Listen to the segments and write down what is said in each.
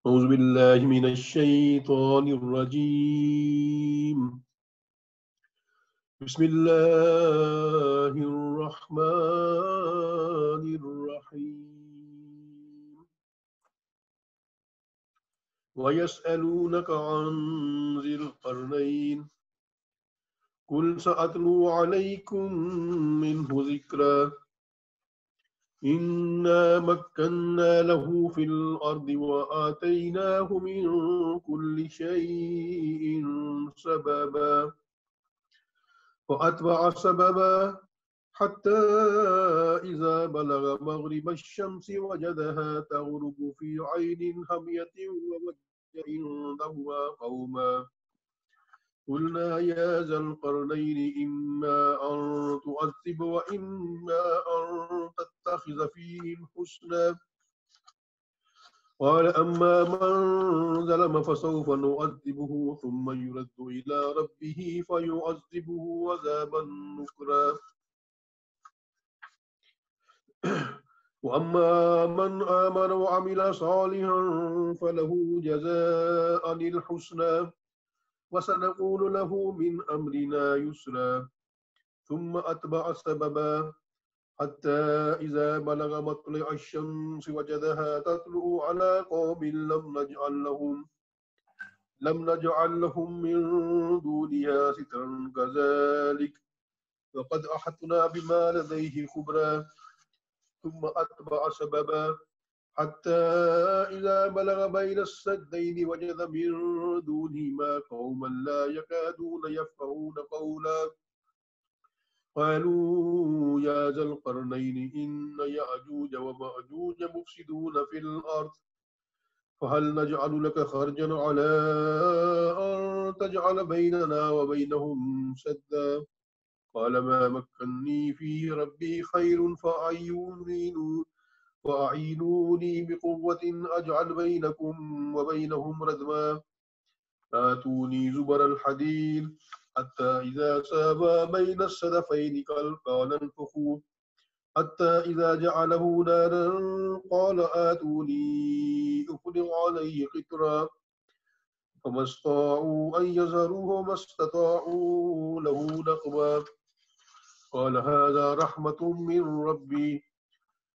أعوذ بالله من الشيطان الرجيم بسم الله الرحمن الرحيم ويسألونك عن ذي القرنين قل سأتلو عليكم منه ذكرا إنا مكنا له في الأرض وآتيناه من كل شيء سببا فأتبع سببا حتى إذا بلغ مغرب الشمس وجدها تغرب في عين حمية ووجد عندها قوما قلنا يا ذا القرنين إما أن تؤذب وإما أن تتخذ فيهم حسنا قال أما من ظلم فسوف نعذبه ثم يرد إلى ربه فيعذبه عذابا نكرا وأما من آمن وعمل صالحا فله جزاء الحسنى وسنقول له من أمرنا يسرا ثم أتبع سببا حتى إذا بلغ مطلع الشمس وجدها تطلع على قوم لم نجعل لهم من دونها سترا كذلك وقد أحطنا بما لديه خبرا ثم أتبع سببا حتى إذا بلغ بين السدين وجد من دونهما قوما لا يكادون يفقهون قولا قالوا يا ذا القرنين إن يأجوج ومأجوج مفسدون في الأرض فهل نجعل لك خرجا على أن تجعل بيننا وبينهم سدا قال ما مكني فيه ربي خير فأعينوني بقوة أجعل بينكم وبينهم ردما آتوني زبر الحديد حتى إذا ساوى بين الصدفين قال انفخوا حتى إذا جعله نارا قال آتوني أفرغ عليه قطرا فما استطاعوا أن يظهروه وما استطاعوا له نقبا قال هذا رحمة من ربي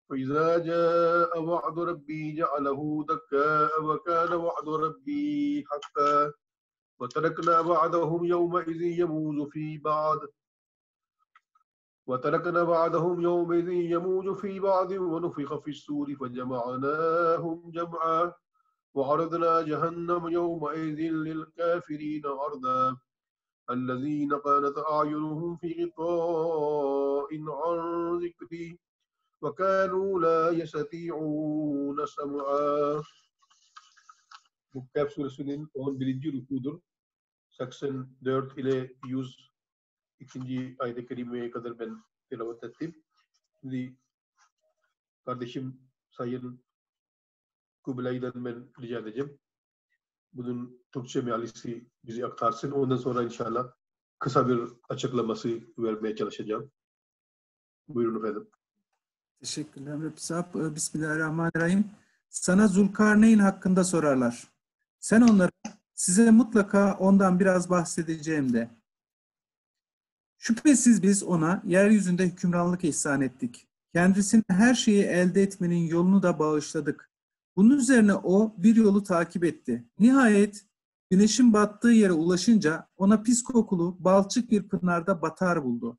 فإذا جاء وعد ربي جعله دكاء وكان وعد ربي حقا وتركنا بعضهم يومئذ يموج في بعض ونفخ في السور فجمعناهم جمعا وعرضنا جهنم يومئذ للكافرين عرضا الذين كانت أعينهم في غطاء عن ذكري وكانوا لا يستطيعون سمعا. Bu Kehf suresinin 11. rukudur. 84 ile 102. ayet-i kerimeye kadar ben tilavet ettim. Şimdi kardeşim Sayın Kubilay'dan ben rica edeceğim. Bunun Türkçe mealisi bizi aktarsın. Ondan sonra inşallah kısa bir açıklaması vermeye çalışacağım. Buyurun efendim. Teşekkürler Rabbi. Bismillahirrahmanirrahim. Sana Zulkarneyn hakkında sorarlar. Sen onlara size mutlaka ondan biraz bahsedeceğim de. Şüphesiz biz ona yeryüzünde hükümranlık ihsan ettik. Kendisine her şeyi elde etmenin yolunu da bağışladık. Bunun üzerine o bir yolu takip etti. Nihayet güneşin battığı yere ulaşınca ona pis kokulu balçık bir pınarda batar buldu.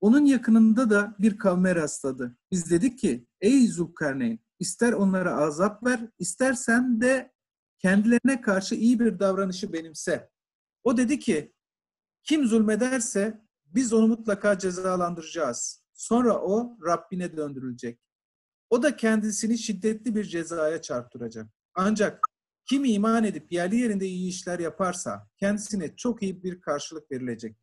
Onun yakınında da bir kavme rastladı. Biz dedik ki, ey Zulkarneyn, ister onlara azap ver, istersen de kendilerine karşı iyi bir davranışı benimse. O dedi ki, kim zulmederse biz onu mutlaka cezalandıracağız. Sonra o Rabbine döndürülecek. O da kendisini şiddetli bir cezaya çarptıracak. Ancak kim iman edip yerli yerinde iyi işler yaparsa kendisine çok iyi bir karşılık verilecek.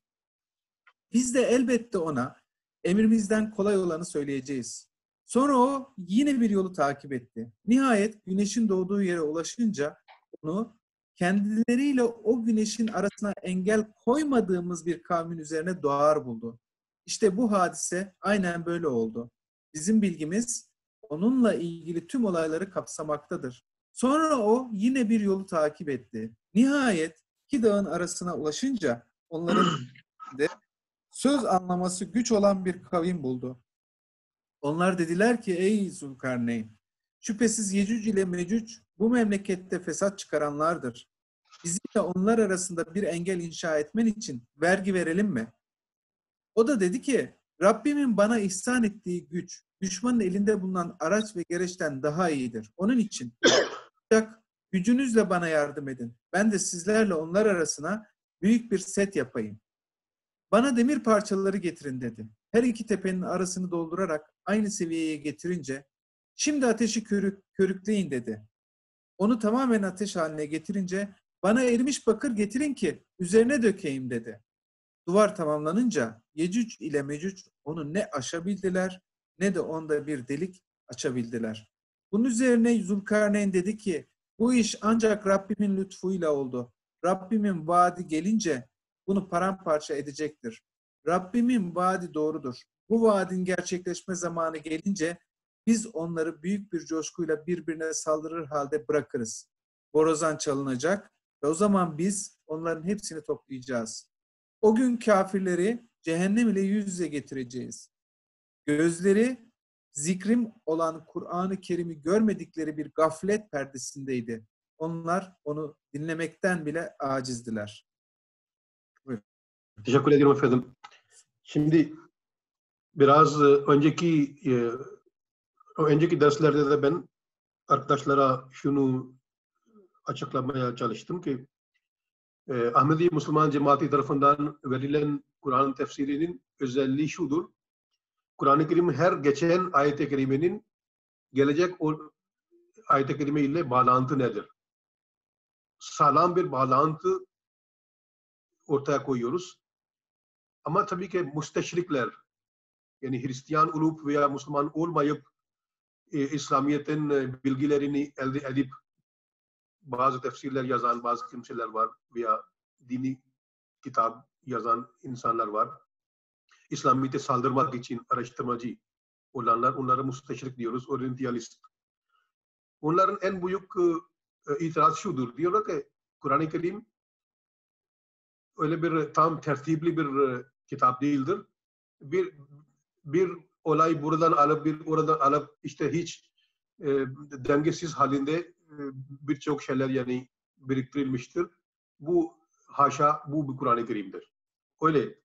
Biz de elbette ona emrimizden kolay olanı söyleyeceğiz. Sonra o yine bir yolu takip etti. Nihayet güneşin doğduğu yere ulaşınca onu kendileriyle o güneşin arasına engel koymadığımız bir kavmin üzerine doğar buldu. İşte bu hadise aynen böyle oldu. Bizim bilgimiz onunla ilgili tüm olayları kapsamaktadır. Sonra o yine bir yolu takip etti. Nihayet iki dağın arasına ulaşınca onların de söz anlaması güç olan bir kavim buldu. Onlar dediler ki ey Zülkarneyn, şüphesiz Yecüc ile Mecüc bu memlekette fesat çıkaranlardır. Bizimle onlar arasında bir engel inşa etmen için vergi verelim mi? O da dedi ki Rabbimin bana ihsan ettiği güç düşmanın elinde bulunan araç ve gereçten daha iyidir. Onun için ancak gücünüzle bana yardım edin. Ben de sizlerle onlar arasına büyük bir set yapayım. Bana demir parçaları getirin dedi. Her iki tepenin arasını doldurarak aynı seviyeye getirince şimdi ateşi körükleyin dedi. Onu tamamen ateş haline getirince bana erimiş bakır getirin ki üzerine dökeyim dedi. Duvar tamamlanınca Yecüc ile Mecüc onu ne aşabildiler ne de onda bir delik açabildiler. Bunun üzerine Zülkarneyn dedi ki bu iş ancak Rabbimin lütfuyla oldu. Rabbimin vaadi gelince bunu paramparça edecektir. Rabbimin vaadi doğrudur. Bu vaadin gerçekleşme zamanı gelince biz onları büyük bir coşkuyla birbirine saldırır halde bırakırız. Borazan çalınacak ve o zaman biz onların hepsini toplayacağız. O gün kafirleri cehennem ile yüz yüze getireceğiz. Gözleri zikrim olan Kur'an-ı Kerim'i görmedikleri bir gaflet perdesindeydi. Onlar onu dinlemekten bile acizdiler. Buyurun. Teşekkür ederim efendim. Şimdi biraz önceki derslerde de ben arkadaşlara şunu açıklamaya çalıştım ki Ahmedi Müslüman Cemaati tarafından verilen Kur'an tefsirinin özelliği şudur. Kur'an-ı Kerim her geçen ayet-i kerimenin gelecek o ayet-i kerime ile bağlantı nedir? Sağlam bir bağlantı ortaya koyuyoruz. Ama tabii ki müsteşrikler, yani Hristiyan olup veya Müslüman olmayıp İslamiyet'in bilgilerini elde edip bazı tefsirler yazan bazı kimseler var veya dini kitap yazan insanlar var. İslamiyet'e saldırmak için araştırmacı olanlar, onlara müsteşrik diyoruz, oryantalist. Onların en büyük itiraz şudur. Diyorlar ki Kur'an-ı Kerim öyle bir tam tertipli bir kitap değildir. Bir olay buradan alıp bir oradan alıp işte hiç dengesiz halinde birçok şeyler yani biriktirilmiştir. Bu haşa bu bir Kur'an-ı Kerim'dir. Öyle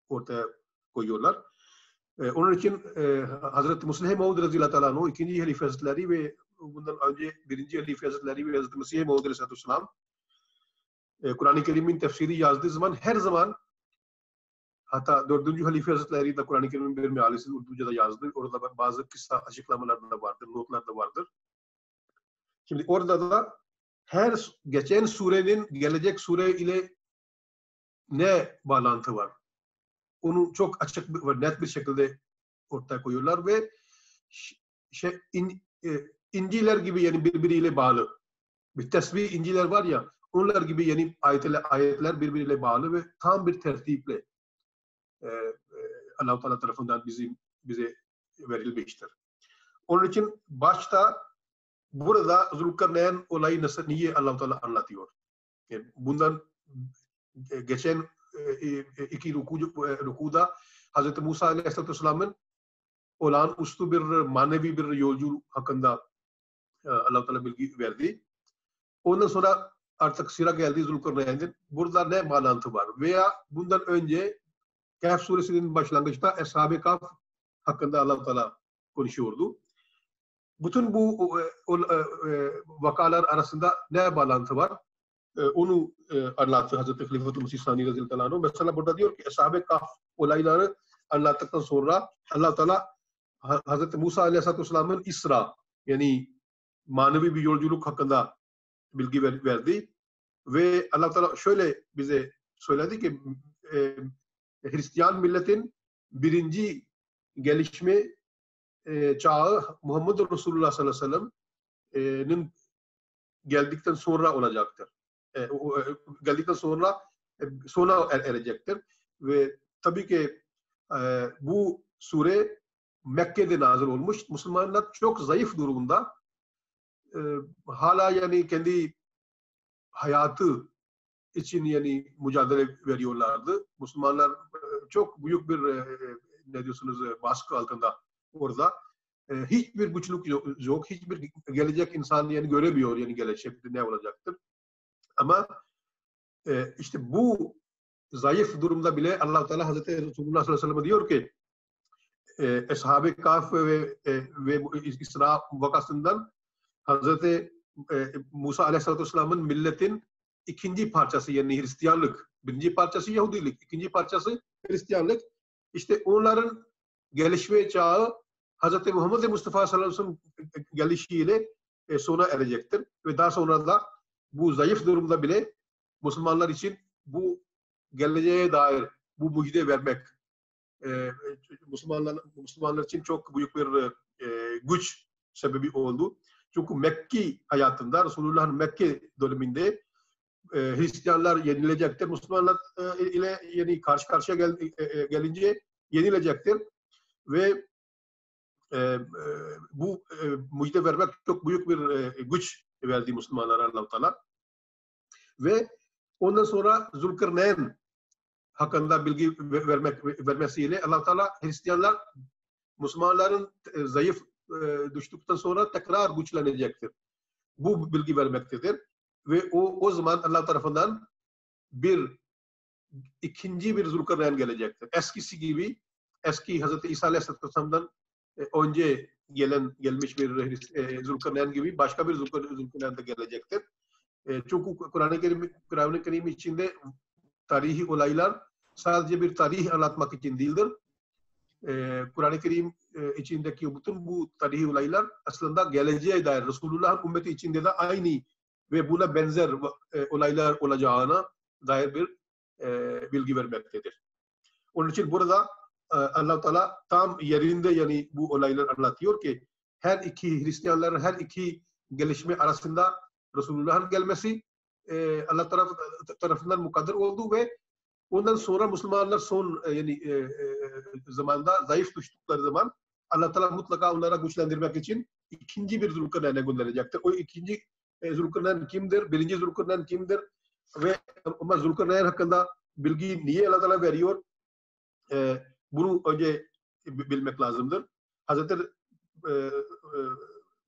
ortaya koyuyorlar. Onun için Hazreti Muslih Maud radıyallahu anh o ikinci Halife Hazretleri ve bundan önce birinci Halife Hazretleri ve Hazreti Mesih Maud aleyhisselam Kur'an-ı Kerim'in tefsiri yazdığı zaman her zaman hatta 4. Halife Hazretleri de Kur'an-ı Kerim'in bir mealesini Urduca'da yazdı. Orada bazı kısa açıklamalar da vardır, notlar da vardır. Şimdi orada da her geçen surenin gelecek sure ile ne bağlantı var? Onu çok açık ve net bir şekilde ortaya koyuyorlar ve İncil'ler gibi yani birbiriyle bağlı. Bir tesbih İncil'ler var ya, onlar gibi yani ayetler birbiriyle bağlı ve tam bir tertiple Allah-u Teala tarafından bize verilmiştir. Onun için başta burada Zulkarneyn olayı niye Allah-u Teala anlatıyor? Bundan geçen iki rukuda Hz. Musa Aleyhisselam'ın olağanüstü bir manevi bir yolculuk hakkında Allah-u Teala bilgi verdi. Ondan sonra artık sıra geldi Zulkarneyn'in. Burada ne bağlantı var? Veya bundan önce Kehf suresinin başlangıçta Eshab-ı Kahf hakkında Allah-u Teala konuşuyordu. Bütün bu vakalar arasında ne bağlantı var? Onu anlattı Hazreti Halife-ül Mesih Sani radıyallahu anh. Mesela burada diyor ki Eshab-ı Kahf olayları anlattıktan sonra Allah-u Teala Hazreti Musa aleyhisselamın İsra yani manevi bir yolculuk hakkında bilgi verdi. Ve Allah-u Teala şöyle bize söyledi ki Hristiyan milletin birinci gelişme çağı Muhammed Resulullah sallallahu aleyhi ve sellem'in geldikten sonra olacaktır. Geldikten sonra sona erecektir. Ve tabii ki bu sure Mekke'de nazil olmuş. Müslümanlar çok zayıf durumda. hala yani kendi hayatı için yani mücadele veriyorlardı. Müslümanlar çok büyük bir ne diyorsunuz baskı altında orada. Hiçbir güçlük yok, hiçbir gelecek insan yani göremiyor yani gelecekte ne olacaktır. Ama işte bu zayıf durumda bile Allah Teala Hazreti Resulullah sallallahu aleyhi ve sellem diyor ki Ashab-ı Kahf ve İsra vakasından Hazreti Musa Aleyhisselatü Vesselam'ın milletin ikinci parçası yani Hristiyanlık. Birinci parçası Yahudilik, ikinci parçası Hristiyanlık. İşte onların gelişme çağı Hazreti Muhammed Mustafa sallallahu aleyhi ve sellem gelişiyle sona erecektir. Ve daha sonra da bu zayıf durumda bile Müslümanlar için bu geleceğe dair bu müjde vermek Müslümanlar için çok büyük bir güç sebebi oldu. Çünkü Mekke hayatında Resulullah'ın Mekke döneminde Hristiyanlar yenilecektir. Müslümanlar ile yani karşı karşıya gelince yenilecektir. Ve bu müjde vermek çok büyük bir güç verdi Müslümanlara Allah-u Teala. Ve ondan sonra Zulkarneyn hakkında bilgi vermesiyle Allah-u Teala Hristiyanlar Müslümanların zayıf düştükten sonra tekrar güçlenecektir. Bu bilgi vermektedir. Ve o zaman Allah tarafından ikinci bir Zulkarneyn gelecektir. Eskisi gibi eski Hazreti İsa Aleyhisselam'dan önce gelmiş bir Zulkarneyn gibi başka bir Zulkarneyn de gelecektir. Çünkü Kur'an-ı Kerim içinde tarihi olaylar sadece bir tarih anlatmak için değildir. Kur'an-ı Kerim içindeki bütün bu tarihi olaylar aslında geleceğe dair Resulullah'ın ümmeti içinde de aynı ve buna benzer olaylar olacağına dair bir bilgi vermektedir. Onun için burada Allah-u Teala tam yerinde yani bu olaylar anlatıyor ki her iki Hristiyanların her iki gelişme arasında Resulullah'ın gelmesi Allah tarafından mukadder oldu ve ondan sonra Müslümanlar son yani zamanda zayıf düştükleri zaman Allah Teala mutlaka onlara güçlendirmek için ikinci bir Zulkarneyn'e gönderecektir. O ikinci Zulkarneyn kimdir? Birinci Zulkarneyn kimdir? Ve ama Zulkarneyn hakkında bilgi niye Allah Teala veriyor? Bunu önce bilmek lazımdır. Hazreti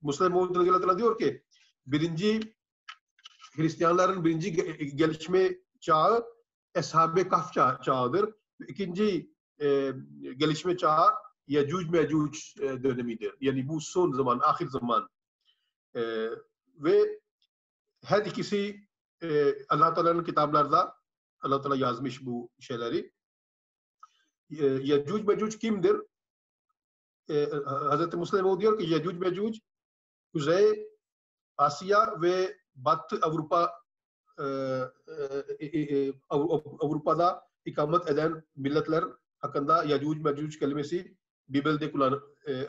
Müslim Muhammed diyor ki Hristiyanların birinci gelişme çağı Ashab-ı Kahf çağıdır. İkinci gelişme çağı Yecüc Mecüc dönemidir. Yani bu son zaman, ahir zaman. Ve her ikisi Allah Teala'nın kitaplarda Allah Teala yazmış bu şeyleri. Yecüc Mecüc kimdir? Hazreti Müslim diyor ki Yecüc Mecüc Kuzey Asya ve Batı Avrupa'da ikamet eden milletler hakkında Yecüc Mecüc kelimesi Bibel'de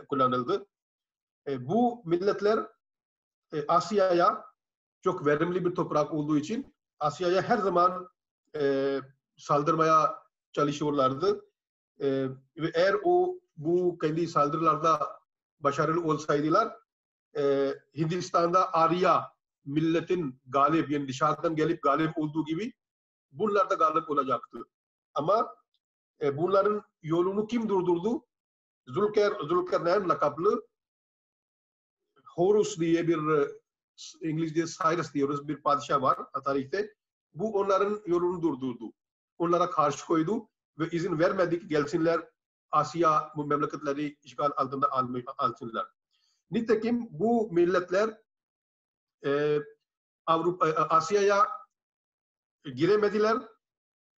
kullanıldı. Bu milletler Asya'ya çok verimli bir toprak olduğu için Asya'ya her zaman saldırmaya çalışıyorlardı. Ve eğer bu kendi saldırılarda başarılı olsaydılar Hindistan'da Arya milletin galip yani dışarıdan gelip galip olduğu gibi bunlar da galip olacaktı. Ama bunların yolunu kim durdurdu? Zulkarneyn lakaplı Horus diye bir İngilizce Cyrus diyoruz bir padişah var tarihte. Bu onların yolunu durdurdu. Onlara karşı koydu ve izin vermedi ki gelsinler Asya bu memleketleri işgal altında alsınlar. Nitekim bu milletler Asya'ya giremediler,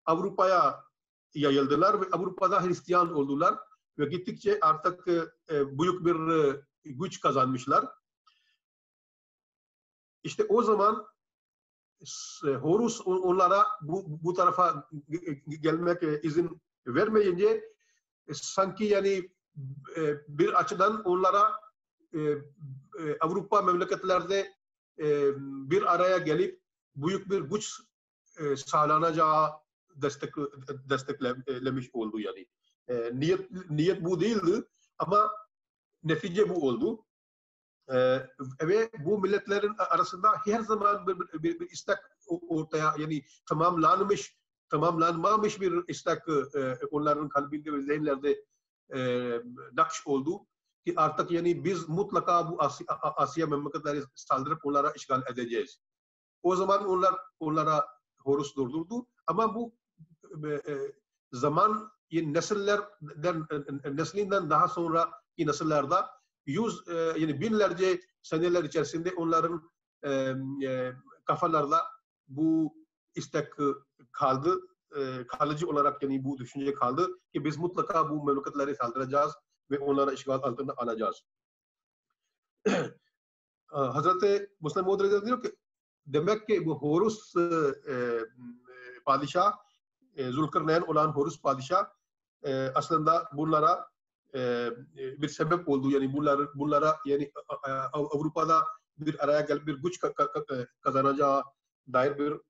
Avrupa'ya yayıldılar ve Avrupa'da Hristiyan oldular ve gittikçe artık büyük bir güç kazanmışlar. İşte o zaman Horus onlara bu tarafa gelmek izin vermeyince sanki yani bir açıdan onlara Avrupa memleketlerde bir araya gelip büyük bir güç sağlanacağı desteklemiş oldu yani. Niyet bu değildi ama netice bu oldu. Ve bu milletlerin arasında her zaman bir istek ortaya, yani tamamlanmamış bir istek onların kalbinde ve zihinlerde nakş oldu ki artık yani biz mutlaka bu Asya memleketleri saldırıp onlara işgal edeceğiz. O zaman onlara Horus durdurdu ama bu zaman yani neslinden daha sonraki nesillerde yani binlerce seneler içerisinde onların kafalarda bu istek kaldı, kalıcı olarak yani bu düşünce kaldı ki biz mutlaka bu memleketleri saldıracağız ve onlara işgal altına alacağız. Hazreti Musleh Maud radıyallahu anh diyor ki demek ki bu Horus padişah, Zulkarneyn olan Horus padişah aslında bunlara bir sebep oldu. Yani bunlara yani Avrupa'da bir araya gelip bir güç kazanacağı dair bir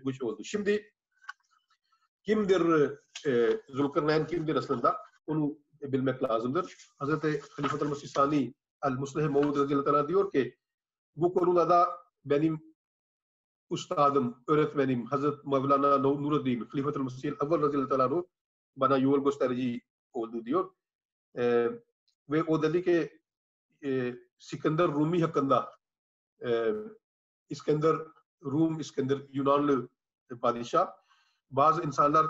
güç oldu. Şimdi kimdir Zulkarneyn kimdir aslında? Onu bilmek lazımdır. Hazreti Halifatul Mesih Sani El-Musleh Maud radıyallahu anh diyor ki bu konuda da benim ustadım, öğretmenim Hazreti Mevlana Nuruddin Halifatul Mesih El-Evvel radıyallahu anh bana yol gösterici oldu diyor. Ve o dedi ki İskender Rumi hakkında İskender Yunanlı padişah bazı insanlar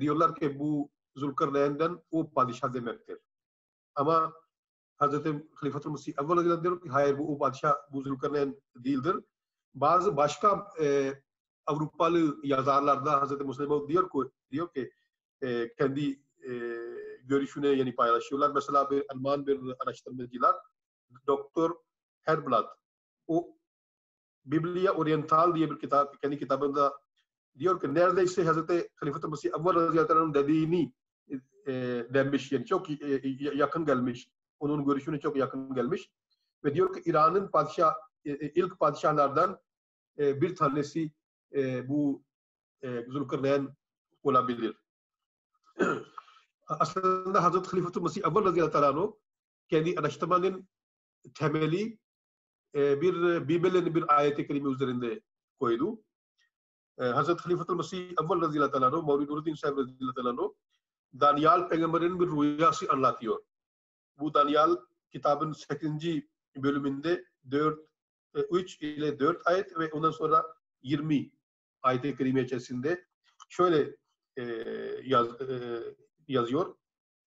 diyorlar ki bu Zulkarneyn'den o padişah demektir. Ama Hazreti Halifatul Mesih evvel radıyallahu anh diyor ki hayır bu o padişah bu Zulkarneyn değildir. Bazı başka Avrupalı yazarlarda Hazreti Musleh Maud diyor ki kendi görüşünü yani paylaşıyorlar. Mesela bir Alman bir araştırmacılar Doktor Herblat o Biblia Oriental diye bir kitap kendi kitabında diyor ki neredeyse Hazreti Halifatul Mesih evvel radıyallahu anh'ın dediğini demiş yani çok yakın gelmiş. Onun görüşüne çok yakın gelmiş. Ve diyor ki İran'ın ilk padişahlardan bir tanesi bu Zulkarneyn olabilir. Aslında Hazreti Halifatul Mesih evvel radıyallahu anh kendi araştırmanın temeli bir Bibel'in bir ayet-i kerime üzerinde koydu. Hazreti Halifatul Mesih evvel radıyallahu anh Mevlid Nuruddin Sahib radıyallahu anh Daniel peygamberin bir rüyası anlatıyor. Bu Daniel kitabın 8. bölümünde 3 ile 4 ayet ve ondan sonra 20 ayet-i kerime içerisinde şöyle yazıyor.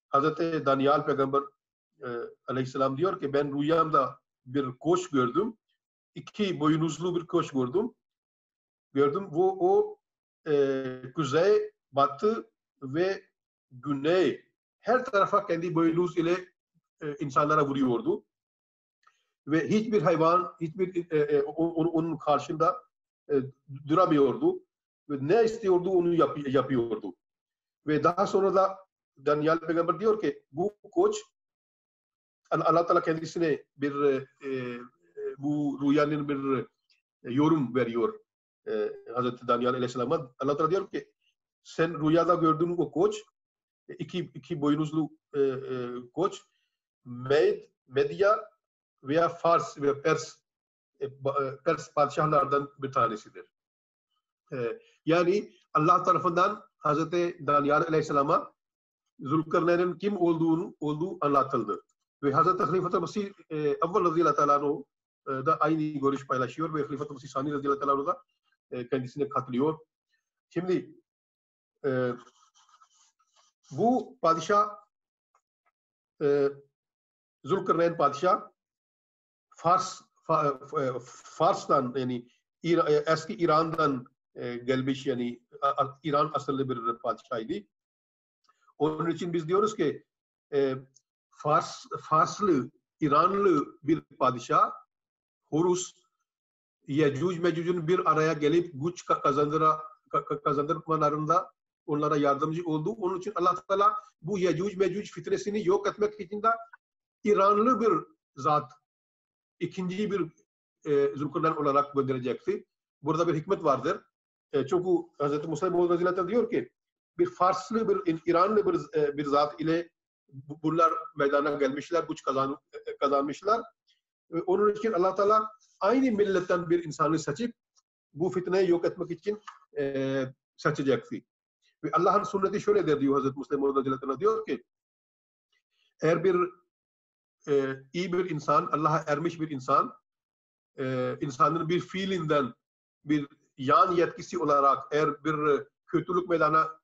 Hazreti Daniel peygamber aleyhisselam diyor ki ben rüyamda bir koç gördüm. 2 boynuzlu bir koç gördüm. O kuzey, batı ve güney her tarafa kendi boynuz ile insanlara vuruyordu. Ve hiçbir hayvan, onun karşında duramıyordu. Ve ne istiyordu onu yapıyordu. Ve daha sonra da Daniel peygamber diyor ki bu koç Allah Teala kendisine bir bu rüyanın bir yorum veriyor Hazreti Daniel Aleyhisselam'a. Allah Teala diyor ki sen rüyada gördüğün o koç iki boynuzlu koç Medya veya Fars ve Pers padişahlardan bir tanesidir. Yani Allah tarafından Hazreti Daniel Aleyhisselam'a Zulkarneyn'in kim olduğu anlatıldı. Ve Hazreti Halifatul Mesih evvel radıyallahu anh da aynı görüş paylaşıyor ve Halifatul Mesih Sani radıyallahu anh da kendisine katılıyor. Şimdi bu padişah Zulkarneyn padişah Fars'tan yani eski İran'dan gelmiş yani İran asıllı bir padişahıydı. Onun için biz diyoruz ki Farslı, İranlı bir padişah Horus Yecüc Mecüc'ün bir araya gelip güç kazandırmalarında onlara yardımcı oldu. Onun için Allah Teala bu Yecüc Mecüc fitresini yok etmek için de İranlı bir zat ikinci bir Zulkarneyn olarak gönderecekti. Burada bir hikmet vardır. Çünkü Hz. Musleh Maud radıyallahu anh diyor ki bir Farslı, bir İranlı bir zat ile bunlar meydana gelmişler, güç kazanmışlar onun için Allah Teala aynı milletten bir insanı seçip bu fitneyi yok etmek için seçecekti. Ve Allah'ın sünneti şöyledir diyor Hazreti Müslim Radıyallahu diyor ki eğer bir iyi bir insan, Allah'a ermiş bir insan, insanın bir fiilinden bir yan yetkisi olarak eğer bir kötülük meydana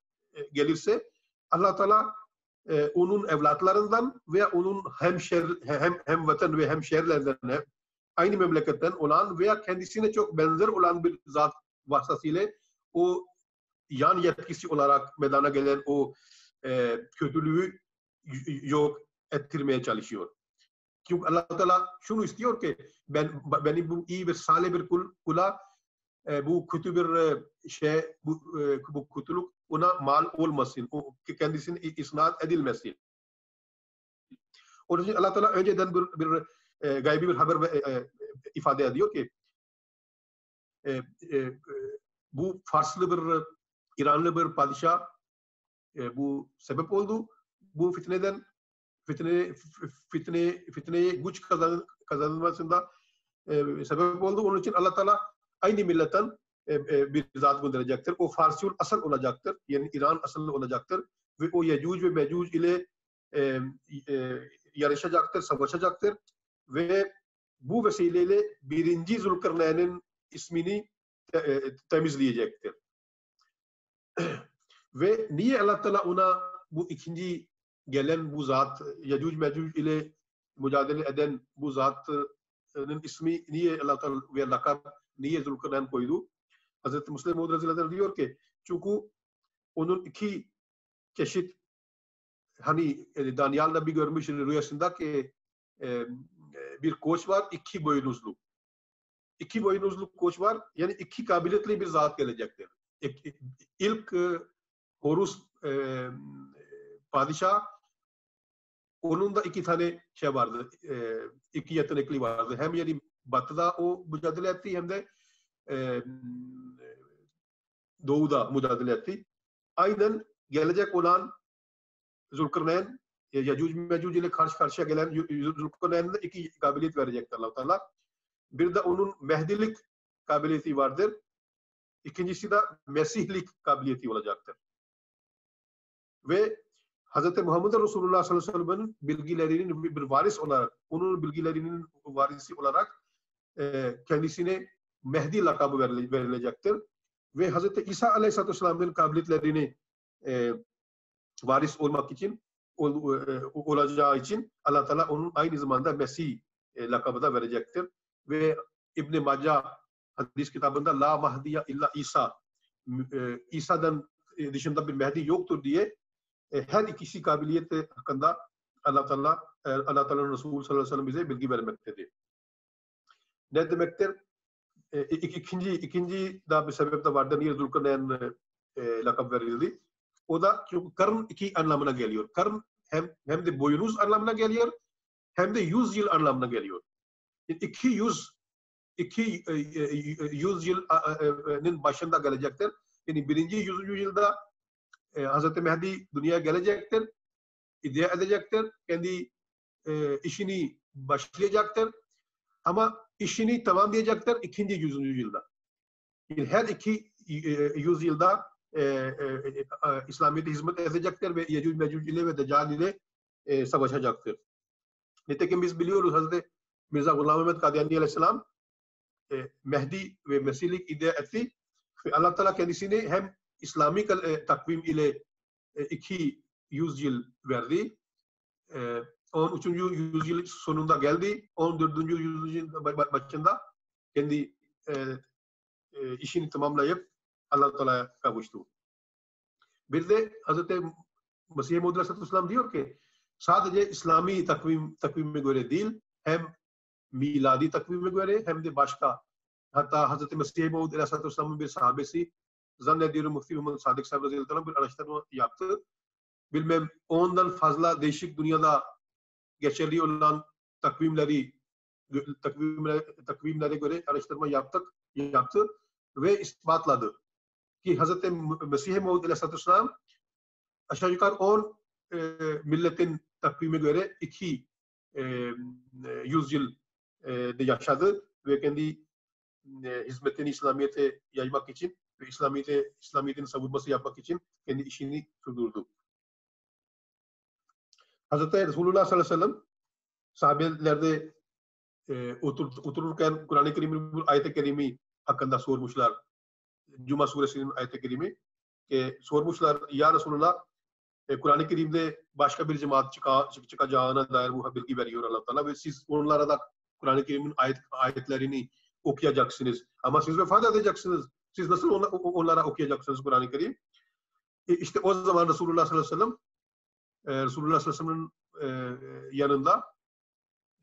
gelirse Allah Teala onun evlatlarından veya onun hemvatan ve hemşehrilerden aynı memleketten olan veya kendisine çok benzer olan bir zat vasıtasıyla o yan yetkisi olarak meydana gelen o kötülüğü yok ettirmeye çalışıyor. Çünkü Allah Teala şunu istiyor ki benim bu iyi bir salih bir kula bu kötü bir bu kötülük ona mal olmasın, o kendisine isnat edilmesin. Onun için Allah Teala önceden bir gaybi bir haber ifade ediyor ki bu Farslı bir İranlı bir padişah bu sebep oldu. Bu fitneye güç kazanılmasında sebep oldu. Onun için Allah Teala aynı milletten bir zat gönderecektir. O Farsi asıl olacaktır. Yani İran asıllı olacaktır. Ve o Yecüc ve Mecüc ile yarışacaktır, savaşacaktır. Ve bu vesileyle birinci Zülkarneyn'in ismini temizleyecektir. Ve niye Allah Teala ona bu ikinci gelen bu zat, Yecüc Mecüc ile mücadele eden bu zatın ismi niye Allah Teala ve lakab niye Zülkarneyn koydu? Hazreti Müslim Radıyallahu diyor ki çünkü onun iki çeşit hani Daniel Nabi görmüş rüyasında ki bir koç var, iki boynuzlu. İki boynuzlu koç var, yani iki kabiliyetli bir zat gelecektir. İlk Horus padişah, onun da iki tane şey vardı, iki yetenekli vardı. Hem yani batıda o mücadele etti hem de doğuda mücadele etti. Aynen gelecek olan Zülkarneyn, Yecüc Mecüc ile karşı karşıya gelen Zülkarneyn'e iki kabiliyet verecektir Allah Teala. Bir de onun Mehdilik kabiliyeti vardır. İkincisi de Mesihlik kabiliyeti olacaktır. Ve Hz. Muhammed Resulullah sallallahu aleyhi ve sellem'in bilgilerinin bir varis olarak, onun bilgilerinin varisi olarak kendisine Mehdi lakabı verilecektir. Ve Hz. İsa aleyhisselatü vesselam'ın kabiliyetlerini varis olmak için olacağı için Allah Teala onun aynı zamanda Mesih lakabı da verecektir. Ve İbn-i Majah hadis kitabında La Mahdiya illa İsa, İsa'dan dışında bir Mehdi yoktur diye her ikisi kabiliyeti hakkında Allah Teala'nın Resulü sallallahu aleyhi ve sellem bize bilgi vermektedir. Ne demektir? İkinci daha bir sebep de vardır. Niye Zülkarneyn lakab verildi? O da çünkü karın iki anlamına geliyor. Karın hem de boynuz anlamına geliyor, hem de 100 yıl anlamına geliyor. 200 yılın başında gelecektir. Yani birinci 100. yılda Hz. Mehdi dünyaya gelecektir, iddia edecektir, kendi işini başlayacaktır. Ama işini tamamlayacaktır ikinci 100. yılda. Yani her iki 100 yılda İslamiyet'e hizmet edecektir ve Yecüc Mecüc ile ve Deccal ile savaşacaktır. Nitekim biz biliyoruz Hazreti Mirza Ghulam Ahmed Kadiyani Aleyhisselam Mehdi ve Mesihlik iddia etti ve Allah Teala kendisine hem İslami takvim ile 200 yıl verdi. 13. yüzyıl sonunda geldi. 14. yüzyıl başında kendi işini tamamlayıp Allah Teala'ya kavuştu. Bir de Hz. Mesih Maud Aleyhisselam diyor ki sadece İslami takvime göre değil, hem miladi takvime göre hem de başka. Hatta Hz. Mesih Maud Aleyhisselam'ın bir sahabesi zannediyorum Müftü Muhammed Sadık Sahibi Radıyallahu anh bir araştırma yaptı. Bilmem 10'dan fazla değişik dünyada geçerli olan takvimlere göre araştırma yaptı ve ispatladı ki Hz. Mesih Maud Aleyhisselam aşağı yukarı 10 milletin takvime göre 200 yıl de yaşadı ve kendi hizmetini İslamiyet'e yaymak için ve İslamiyet'in savunması yapmak için kendi işini sürdürdü. Hazreti Resulullah sallallahu aleyhi ve sellem sahabelerde otururken Kur'an-ı Kerim'in bir ayet-i kerimi hakkında sormuşlar. Cuma suresinin ayet-i kerimi. Sormuşlar, ya Resulullah, Kur'an-ı Kerim'de başka bir cemaat çıkacağına dair bu bilgi veriyor Allah Teala ve siz onlara da Kur'an-ı Kerim'in ayetlerini okuyacaksınız. Ama siz vefat edeceksiniz. Siz nasıl onlara okuyacaksınız Kur'an-ı Kerim? İşte o zaman Resulullah sallallahu aleyhi ve sellem'in yanında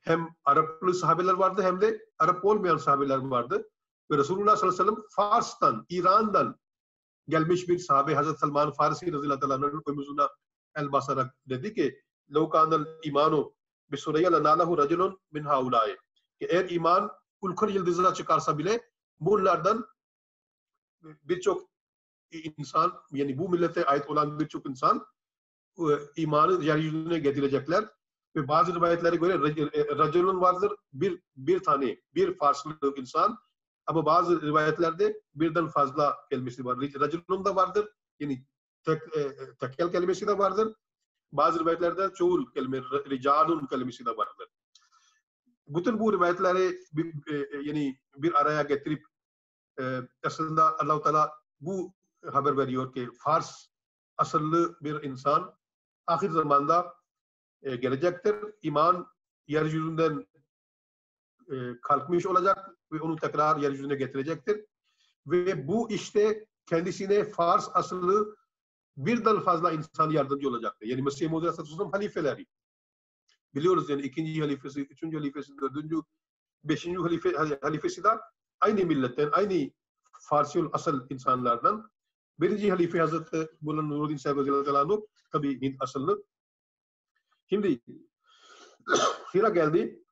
hem Araplı sahabeler vardı hem de Arap olmayan sahabeler vardı. Ve Resulullah sallallahu aleyhi ve sellem Fars'tan, İran'dan gelmiş bir sahabe Hazreti Salman Farisi radıyallahu anh'ın omuzuna el basarak dedi ki لَوْ كَانَ الْاِمَانُ بِسُرَيَّ لَنَالَهُ رَجُلٌ مِنْ هَاُولَٰئِ eğer iman Ulkar yıldızına çıkarsa bile bunlardan birçok insan, yani bu millete ait olan birçok insan imanı yeryüzüne getirecekler. Ve bazı rivayetlere göre raculun vardır bir tane, bir Farslı insan, ama bazı rivayetlerde birden fazla kelimesi var. Raculun da vardır, yani tekel kelimesi de vardır. Bazı rivayetlerde çoğul kelime, ricalun kelimesi de vardır. Bütün bu rivayetleri yani bir araya getirip aslında Allah-u Teala bu haber veriyor ki Fars asıllı bir insan ahir zamanda gelecektir. İman yeryüzünden kalkmış olacak ve onu tekrar yeryüzüne getirecektir. Ve bu işte kendisine Fars asıllı birden fazla insan yardımcı olacaktır. Yani Mesih Muhammed Aleyhisselam halifeleri. Biliyoruz yani ikinci halifesi, üçüncü halifesi, dördüncü, beşinci halifesi de aynı milletten, aynı Farsi asıl insanlardan. Birinci halife Hazreti Bulan Nuruddin Sahibi Radıyallahu anh tabi Hint asıllı. Şimdi sıra geldi.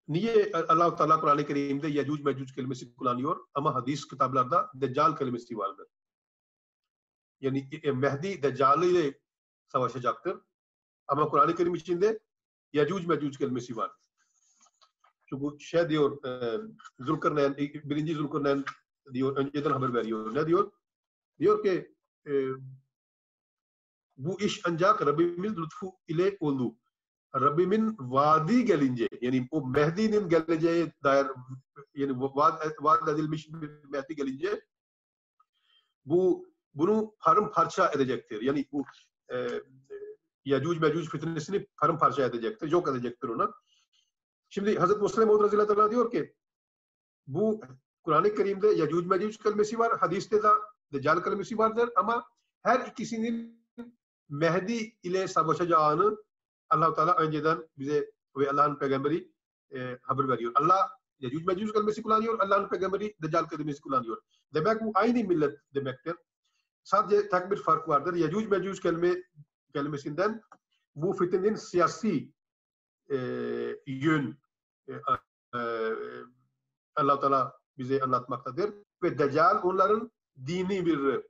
Niye Allah-u Teala Kur'an-ı Kerim'de Yecüc Mecüc kelimesi kullanıyor ama hadis kitaplarda Deccal kelimesi vardır. Yani Mehdi Deccal ile savaşacaktır. Ama Kur'an-ı Kerim içinde Yecüc Mecüc kelimesi var. Çünkü şey diyor Zulkarneyn, birinci Zulkarneyn diyor, önceden haber veriyor. Ne diyor? Diyor ki bu iş ancak Rabbimin lütfu ile oldu. Rabbimin vaadi gelince, yani o Mehdi'nin geleceğe dair, yani vaat edilmiş bir Mehdi gelince bunu paramparça edecektir. Yani bu Yecüc Mecüc fitnesini paramparça edecektir, yok edecektir ona. Şimdi Hazreti Musleh Maud radıyallahu anh diyor ki bu Kur'an-ı Kerim'de Yecüc Mecüc kelimesi var, hadiste de Deccal kelimesi vardır ama her ikisinin Mehdi ile savaşacağını Allah-u Teala önceden bize ve Allah'ın peygamberi haber veriyor. Allah Yecüc Mecüc kelimesi kullanıyor, Allah'ın peygamberi Deccal kelimesi kullanıyor. Demek bu aynı millet demektir. Sadece tek bir fark vardır. Yecüc Mecüc kelimesinden bu fitnenin siyasi yön Allah-u Teala bize anlatmaktadır. Ve Deccal onların dini bir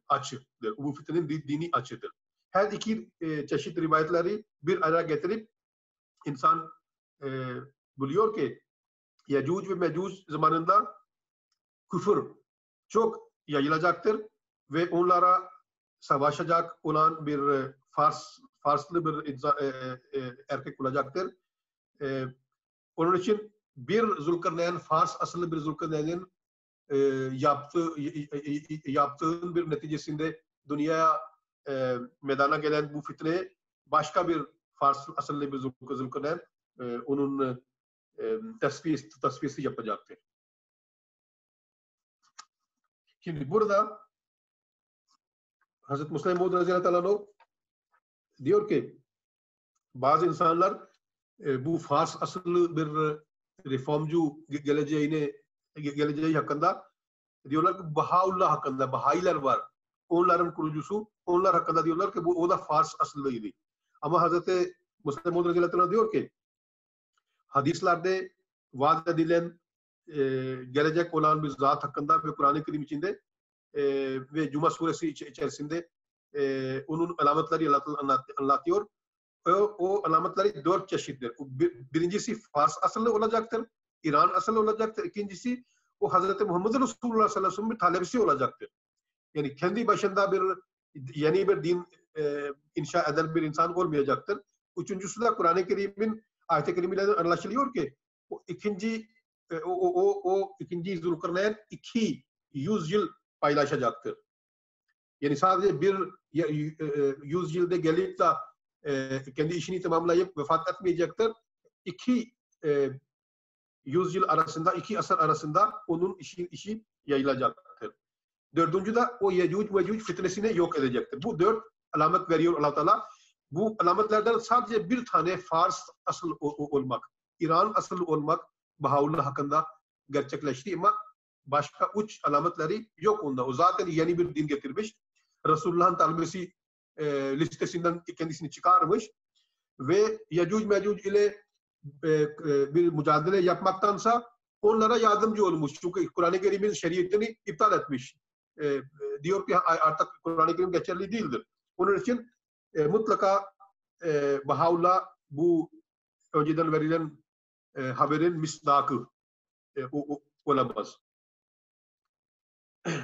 açıdır. Bu fitnenin dini açıdır. Her iki çeşit rivayetleri bir araya getirip insan buluyor ki Yecüc ve Mecüc zamanında küfür çok yayılacaktır ve onlara savaşacak olan bir Farslı bir erkek olacaktır. Onun için bir Zulkarneyn, Fars asıllı bir Zulkarneyn'in yaptığın bir neticesinde dünyaya meydana gelen bu fitne başka bir Fars asıllı bir Zulkarneyn onun tasfiyesi yapacaktır. Şimdi burada Hazreti Musleh Maud radıyallahu anh diyor ki bazı insanlar bu Fars asıllı bir reformcu geleceği hakkında diyorlar ki Bahaullah hakkında, Bahailer var. Onların kurucusu, onlar hakkında diyorlar ki o da Fars asıllıydı. Ama Hazreti Musleh Maud radıyallahu anh diyor ki hadislerde vaat edilen gelecek olan bir zat hakkında ve Kur'an-ı Kerim içinde ve Cuma suresi içerisinde onun alametleri anlatıyor. o alametleri 4 çeşittir. Birincisi Fars asıllı olacaktır. İran asıllı olacaktır. İkincisi o Hazreti Muhammed Resulullah sallallahu aleyhi ve sellem'in talebesi olacaktır. Yani kendi başında bir yeni bir din inşa eden bir insan olmayacaktır. Üçüncüsü de Kur'an-ı Kerim'in ayet-i kerimelerden anlaşılıyor ki o ikinci Zülkarneyn 200 yıl paylaşacaktır. Yani sadece bir 100 yılda gelip de kendi işini tamamlayıp vefat etmeyecektir. 100 yıl arasında, 2 asır arasında onun işi yayılacaktır. Dördüncü de o Yecud Mecud fitnesini yok edecektir. Bu 4 alamet veriyor Allah Teala. Bu alametlerden sadece bir tane Fars asıl olmak, İran asıl olmak Bahaullah hakkında gerçekleşti ama başka 3 alametleri yok onda. O zaten yeni bir din getirmiş. Resulullah'ın talebesi listesinden kendisini çıkarmış ve Yecud Mecud ile bir mücadele yapmaktansa onlara yardımcı olmuş. Çünkü Kur'an-ı Kerim'in şeriatını iptal etmiş. Diyor ki artık Kur'an-ı Kerim geçerli değildir. Onun için mutlaka Bahaullah bu önceden verilen haberin misdakı olamaz.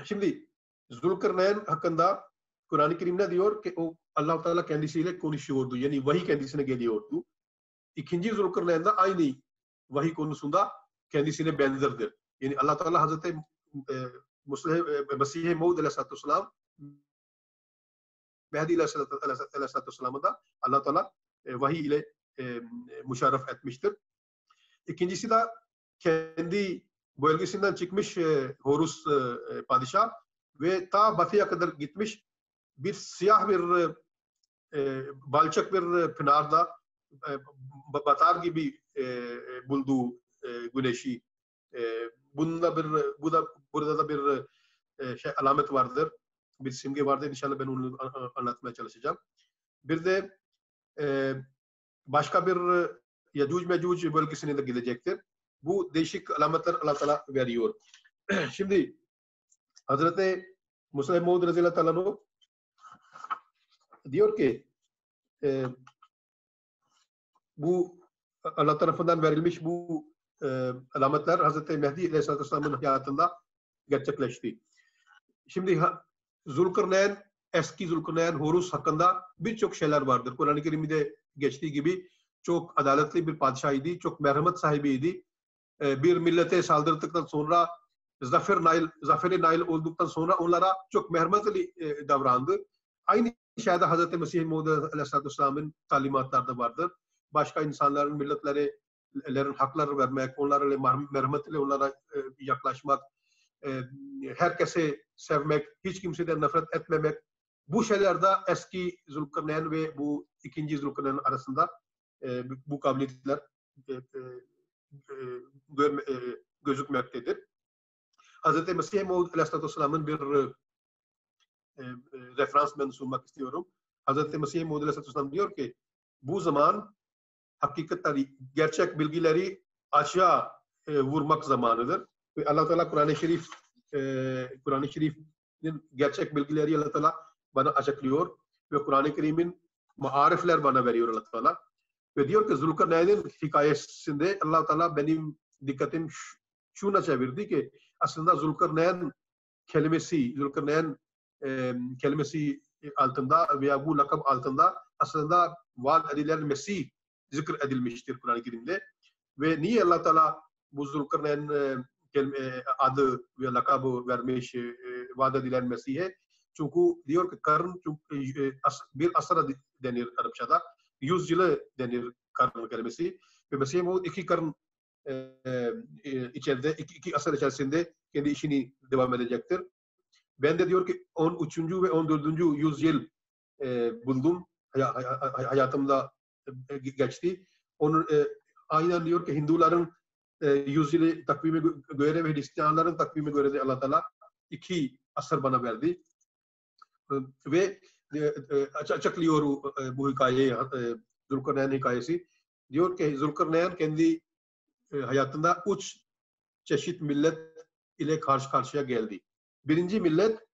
Şimdi Zülkarneyn hakkında Kur'an-ı Kerim ne diyor ki o Allah Teala kendisiyle konuşuyordu. Yani vahiy kendisine geliyordu. İkinci Zülkarneyn de aynı vahiy konusunda kendisine benzerdir. Yani Allah Teala Hazreti Mesih-i Maud Aleyhisselatü Vesselam Mehdi Aleyhisselatü Vesselam'a da Allah Teala vahiy ile müşerref etmiştir. İkincisi de kendi bölgesinden çıkmış Horus padişah ve ta batıya kadar gitmiş bir siyah bir balçık bir pınarda batar gibi bulduğu güneşi. Burada da bir alamet vardır. Bir simge vardır. İnşallah ben onu anlatmaya çalışacağım. Bir de başka bir Yecud Mecud bölgesine de gidecektir. Bu değişik alametler Allah Teala veriyor. Şimdi Hazreti Musa Maud Radıyallahu Teala diyor ki bu Allah tarafından verilmiş bu alametler Hazreti Mehdi Aleyhisselatü Vesselam'ın hayatında gerçekleşti. Şimdi Zülkarneyn, eski Zülkarneyn, Horus hakkında birçok şeyler vardır. Kur'an-ı Kerim'de geçtiği gibi çok adaletli bir padişahıydı, çok merhamet sahibiydi. Bir millete saldırdıktan sonra zaferi nail olduktan sonra onlara çok merhametli davrandı. Aynı şeyde Hazreti Mesih Maud Aleyhisselatü Vesselam'ın talimatlarda vardır. Başka insanların, milletlerin hakları vermek, onlarla merhametle onlara yaklaşmak, herkese sevmek, hiç kimseden nefret etmemek. Bu şeylerde eski Zülkarneyn ve bu ikinci Zülkarneyn arasında bu kabiliyetler gözükmektedir. Hazreti Mesih Maud Aleyhisselatü Vesselam'ın bir referans ben sunmak istiyorum. Hazreti Mesih Maud Aleyhisselatü Vesselam diyor ki bu zaman hakikatleri, gerçek bilgileri aşağı vurmak zamanıdır. Ve Allah Teala Kur'an-ı Şerif'in gerçek bilgileri Allah Teala bana açıklıyor ve Kur'an-ı Kerim'in maarifler bana veriyor Allah Teala. Ve diyor ki Zülkarneyn'in hikayesinde Allah Teala benim dikkatim şuna çevirdi ki aslında Zülkarneyn kelimesi altında veya bu lakap altında aslında vaat edilen Mesih zikr edilmiştir Kur'an-ı Kerim'de. Ve niye Allah Teala bu Zülkarneyn adı ve lakabı vermiş vaat edilen Mesih'e? Çünkü diyor ki karın bir asra denir Arapçada. 100 yılı denir karın kelimesi. Ve Mesih Maud 2 karın içerisinde, iki asır içerisinde kendi işini devam edecektir. Ben de diyor ki 13. ve 14. yüzyıl buldum. Hayatımda geçti. Onun aynen diyor ki Hinduların yüzyılı takvimi göre ve Hristiyanların takvimi göre de Allah Teala 2 asır bana verdi. Ve açıklıyor bu hikayeyi, Zülkarneyn hikayesi. Diyor ki Zülkarneyn kendi hayatında 3 çeşit millet ile karşı karşıya geldi. Birinci millet,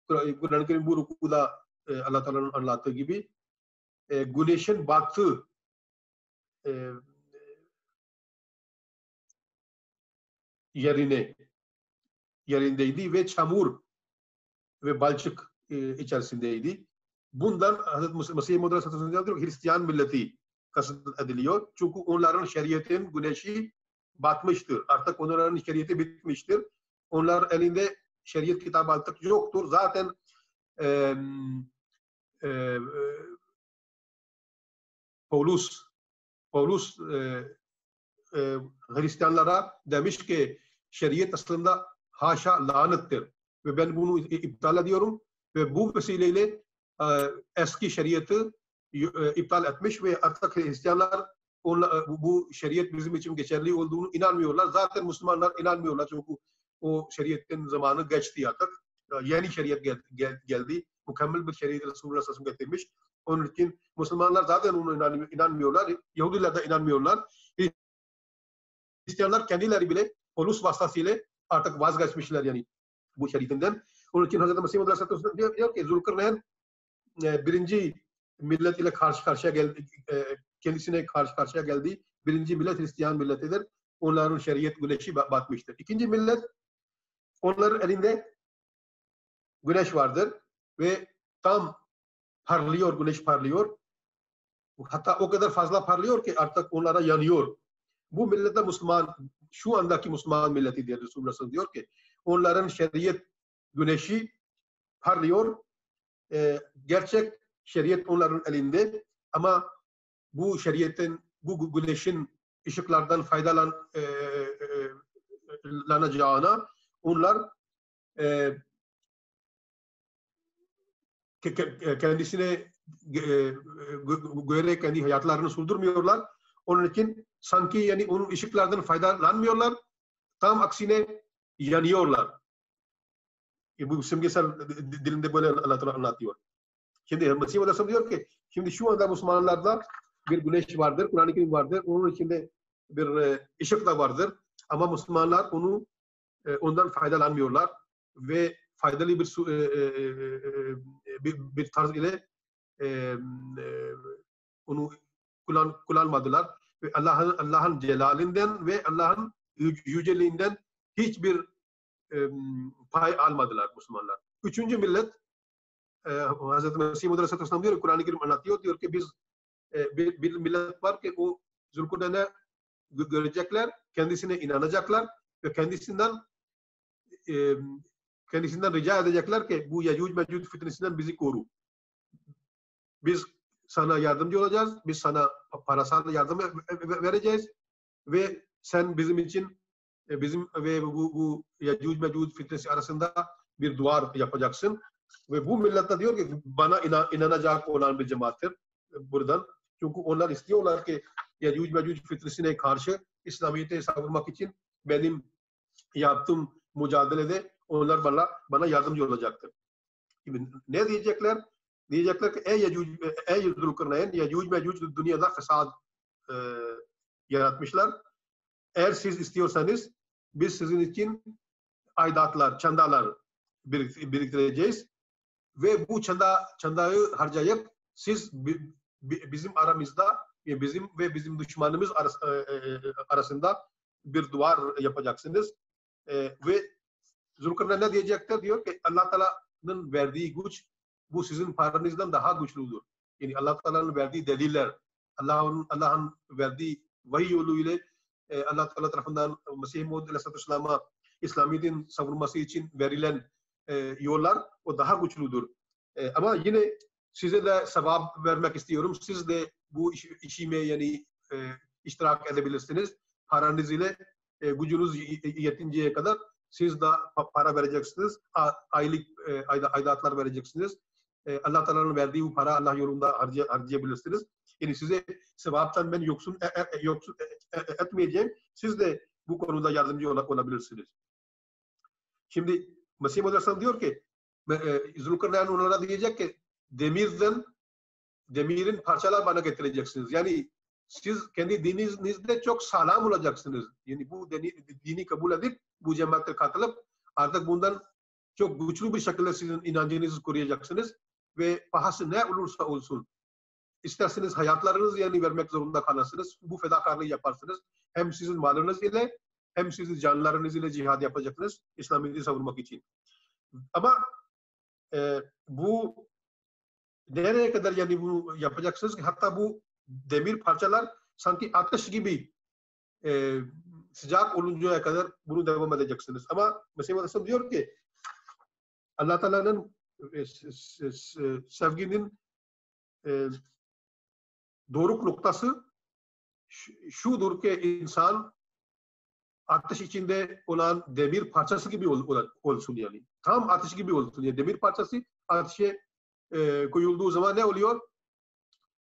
Kur'an-ı Kerim bu rukuda Allah Teala'nın anlattığı gibi güneşin batı yerindeydi ve çamur ve balçık içerisindeydi. Bundan Hazreti Mesih Maud Aleyhisselam diyor ki Hristiyan milleti kasıt ediliyor. Çünkü onların şeriatın güneşi batmıştır. Artık onların şeriatı bitmiştir. Onlar elinde şeriat kitabı artık yoktur. Zaten Paulus Hristiyanlara demiş ki şeriat aslında haşa lanettir. Ve ben bunu iptal ediyorum. Ve bu vesileyle eski şeriatı iptal etmiş ve artık Hristiyanlar bu şeriat bizim için geçerli olduğunu inanmıyorlar. Zaten Müslümanlar inanmıyorlar çünkü o şeriatın zamanı geçti artık. Yeni şeriat geldi. Mükemmel bir şeriat Resulullah sallallahu aleyhi ve sellem getirmiş. Onun için Müslümanlar zaten ona inanmıyorlar. Yahudiler de inanmıyorlar. Hristiyanlar kendileri bile Paulus vasıtasıyla artık vazgeçmişler yani bu şeriatinden. Onun için Hazreti Mesih Maud Aleyhisselam diyor ki Zulkarneyn birinci millet ile karşı karşıya geldi, kendisine karşı karşıya geldi. Birinci millet Hristiyan milletidir. Onların şeriat güneşi batmıştır. İkinci millet onların elinde güneş vardır ve tam parlıyor, güneş parlıyor. Hatta o kadar fazla parlıyor ki artık onlara yanıyor. Bu millete Müslüman, şu andaki Müslüman milleti diye Resulullah diyor ki onların şeriat güneşi parlıyor. Gerçek şeriat onların elinde ama bu şeriatın, bu güneşin ışıklardan faydalanacağına onlar kendisine göre kendi hayatlarını sürdürmüyorlar. Onun için sanki yani onun ışıklardan faydalanmıyorlar. Tam aksine yanıyorlar. Bu simgesel dilinde böyle Allah Teala anlatıyor. Şimdi Mesih Maud Aleyhisselam diyor ki şimdi şu anda Müslümanlarda bir güneş vardır, Kur'an-ı Kerim vardır. Onun içinde bir ışık da vardır. Ama Müslümanlar ondan faydalanmıyorlar ve faydalı bir tarz ile onu kullanmadılar ve Allah'ın celalinden ve Allah'ın yüceliğinden hiçbir pay almadılar Müslümanlar. Üçüncü millet Hazreti Mesih Maud Aleyhisselam diyor, Kur'an-ı Kerim anlatıyor, diyor ki biz bir millet var ki o Zulkarneyn'i görecekler, kendisine inanacaklar ve kendisinden rica edecekler ki bu Yecud Mecud fitnesinden bizi koru. Biz sana yardımcı olacağız, biz sana parasal yardım vereceğiz ve sen bizim için bizim ve bu Yecud Mecud fitnesi arasında bir duvar yapacaksın. Ve bu millet de diyor ki bana inanacak olan bir cemaattir buradan. Çünkü onlar istiyorlar ki Yecud Mecud fitnesine karşı İslamiyet'i savunmak için benim yaptığım mücadelede onlar bana yardımcı olacaktır. Şimdi ne diyecekler? Diyecekler ki ey Zulkarneyn, Yecud Mecud dünyada fesat yaratmışlar. Eğer siz istiyorsanız biz sizin için aidatlar, çandalar biriktireceğiz ve bu çandayı harcayıp siz bizim aramızda bizim düşmanımız arasında bir duvar yapacaksınız. Ve Zulkarneyn ne diyecekler? Diyor ki Allah Teala'nın verdiği güç bu sizin paranızdan daha güçlüdür. Yani Allah Teala'nın verdiği deliller, Allah'ın verdiği vahiy yoluyla Allah Teala tarafından Mesih Maud Aleyhisselam'a İslamiyet'in savunması için verilen yollar o daha güçlüdür. Ama yine size de sevap vermek istiyorum. Siz de bu işime yani iştirak edebilirsiniz. Paranız ile gücünüz yetinceye kadar siz de para vereceksiniz. Aylık aidatlar vereceksiniz. Allah Teala'nın verdiği bu para Allah yolunda harcayabilirsiniz. Yani size sevaptan ben yoksun etmeyeceğim. Siz de bu konuda yardımcı olabilirsiniz. Şimdi Mesih Maud Aleyhisselam diyor ki Zulkarneyn onlara diyecek ki demirin parçalar bana getireceksiniz. Yani siz kendi dininizde çok sağlam olacaksınız. Yani bu dini kabul edip bu cemaate katılıp artık bundan çok güçlü bir şekilde sizin inancınızı koruyacaksınız ve pahası ne olursa olsun isterseniz hayatlarınızı yani vermek zorunda kalırsınız. Bu fedakarlığı yaparsınız. Hem sizin malınız ile hem sizin canlarınız ile cihad yapacaksınız İslamiyet'i savunmak için. Ama bu nereye kadar yani bunu yapacaksınız ki hatta bu demir parçalar sanki ateş gibi sıcak oluncaya kadar bunu devam edeceksiniz. Ama Mesih Aleyhisselam diyor ki Allah Teala'nın sevginin doruk noktası şudur ki insan ateş içinde olan demir parçası gibi olsun yani. Tam ateş gibi olsun. Yani demir parçası ateşe koyulduğu zaman ne oluyor?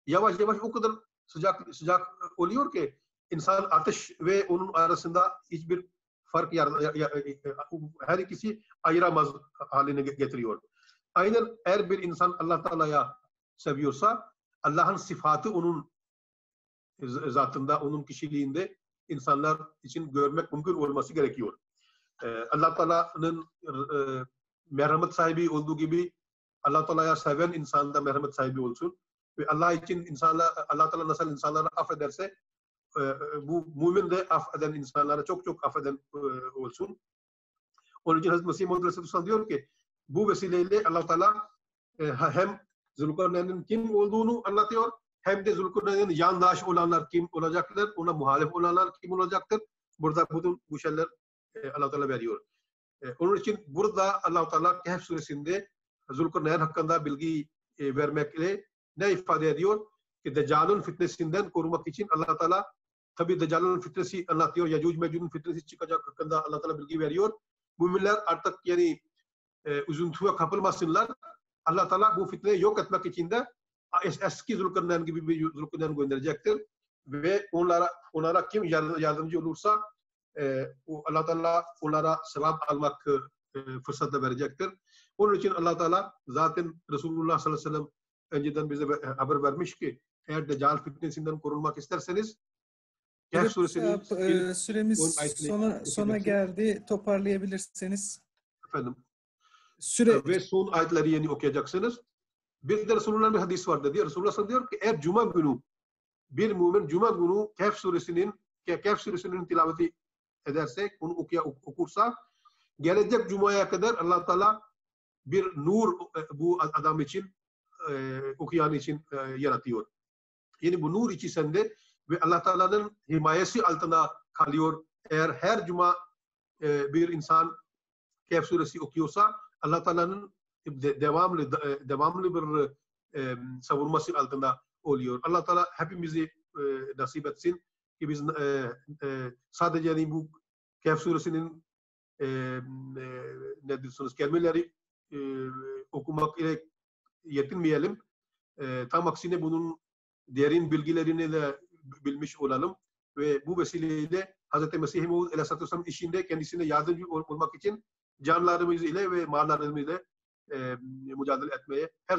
Yavaş yavaş o kadar sıcak oluyor ki insan ateş ve onun arasında hiçbir fark her ikisi ayıramaz haline getiriyor. Aynen eğer bir insan Allah Teala'ya seviyorsa Allah'ın sıfatı onun zatında, onun kişiliğinde insanlar için görmek mümkün olması gerekiyor. Allah Teala'nın merhamet sahibi olduğu gibi Allah Teala'ya seven insan da merhamet sahibi olsun. Ve Allah için Allah Teala nasıl insanları affederse bu mümin de affeden insanlara çok affeden olsun. Onun için Hazreti Mesih Muhammed Aleyhisselam diyor ki bu vesileyle Allah Teala hem Zulkarneyn'in kim olduğunu anlatıyor hem de Zulkarneyn'in yandaş olanlar kim olacaktır, ona muhalif olanlar kim olacaktır. Burada bu şeyler Allah Teala veriyor. Onun için burada Allah Teala Kehf suresinde Zulkarneyn hakkında bilgi vermekle ne ifade ediyor? Ki Deccal'ın fitnesinden korumak için Allah Teala tabi Deccal'ın fitnesi anlatıyor. Yacuc Mecud'un fitnesi çıkacak hakkında Allah Teala bilgi veriyor. Müminler artık yani üzüntüye kapılmasınlar. Allah Teala bu fitneyi yok etmek için de eski Zulkarneyn gibi bir Zulkarneyn gönderecektir. Ve onlara kim yardımcı olursa Allah Teala onlara sevap almak fırsatı verecektir. Onun için Allah Teala zaten Resulullah sallallahu aleyhi ve sellem önceden bize haber vermiş ki eğer Deccal fitnesinden korunmak isterseniz Kehf suresinin süremiz sona geldi. Toparlayabilirseniz. Efendim. Ve son ayetleri yeni okuyacaksınız. Bir de Resulullah'ın bir hadis var dedi. Resulullah diyor ki eğer Cuma günü bir mümin Cuma günü Kehf suresinin tilaveti ederse, onu okursa gelecek Cuma'ya kadar Allah Teala bir nur bu adam için okuyan için yaratıyor. Yani bu nur içerisinde ve Allah Teala'nın himayesi altına kalıyor. Eğer her Cuma bir insan Kehf suresi okuyorsa Allah Teala'nın devamlı bir savunması altında oluyor. Allah Teala hepimizi nasip etsin ki biz sadece yani bu Kehf suresinin ne diyorsunuz kelimeleri okumak ile yetinmeyelim. Tam aksine bunun derin bilgilerini de bilmiş olalım ve bu vesileyle Hz. Mesih Maud Aleyhisselatü Vesselam işinde kendisine yardımcı olmak için canlarımız ile ve mallarımız ile mücadele etmeye her zaman